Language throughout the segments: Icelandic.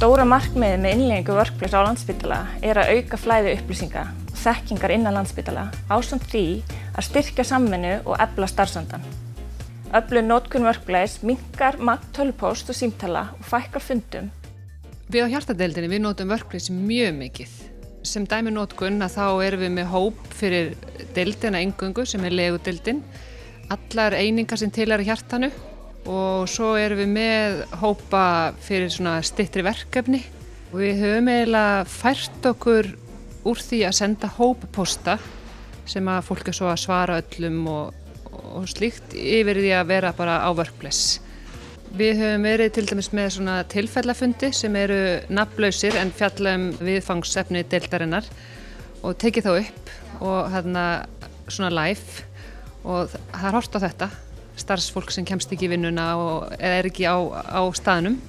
Stóra markmiðið með innleiðingu Workplace á Landspítala að auka flæði upplýsinga og þekkingar innan Landspítala ásamt því að styrkja samvinnu og efla starfsandann. Öflug notkun Workplace minnkar magn tölvupóst og símtala og fækkar fundum. Við á hjartadeildinni við notum Workplace mjög mikið. Sem dæmi notkun að þá erum við með hóp fyrir deildina eingöngu sem legudeildin, allar einingar sem tilheyra hjartanu og svo erum við með hópa fyrir svona styttri verkefni og við höfum eiginlega fært okkur úr því að senda hóppósta sem að fólk svo að svara öllum og slíkt yfir því að vera bara á Workplace. Við höfum verið til dæmis með svona tilfellafundi sem eru nafnlausir en fjalla viðfangsefni deildarinnar og tekið þá upp og svona live og það er horft á þetta. Starfsfólk sem kemst ekki í vinnuna eða er ekki á staðnum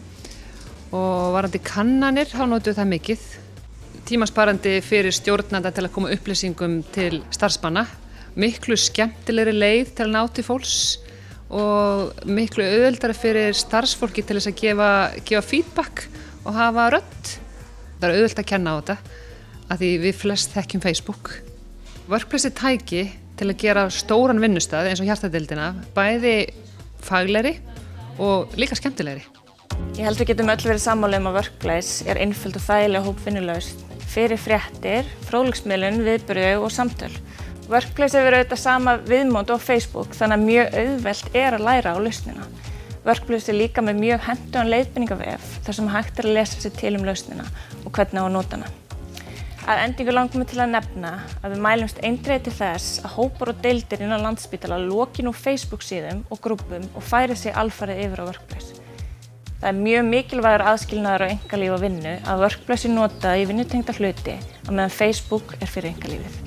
og varðandi kannanir þá notum við það mikið. Tímasparandi fyrir stjórnanda til að koma upplýsingum til starfsmanna, miklu skemmtilegri leið til að ná til fólks og miklu auðveldari fyrir starfsfólki til þess að gefa feedback og hafa rödd. Það er auðvelt að kenna á þetta af því við flest þekkjum Facebook. Workplace er tæki til að gera stóran vinnustað eins og hjartadeildina, bæði faglegri og líka skemmtilegri. Ég held við getum öll verið sammála að Workplace er einföld og þægileg hópvinnulausn fyrir fréttir, fróðleiksmiðlun, viðburði og samtöl. Workplace hefur auðvitað sama viðmót á Facebook þannig að mjög auðvelt að læra á lausnina. Workplace er líka með mjög hentugan leiðbeiningavef þar sem hægt að lesa sér til lausnina og hvernig á að nota hana. Að endingu langar mig til að nefna að við mælumst eindregið til þess að hópar og deildir innan Landspítala loki nú Facebook-síðum og grúppum og færi sig alfarið yfir á Workplace. Það er mjög mikilvægur aðskilnaður á einkalíf og vinnu að Workplace er notað í vinnutengda hluti á meðan Facebook er fyrir einkalífið.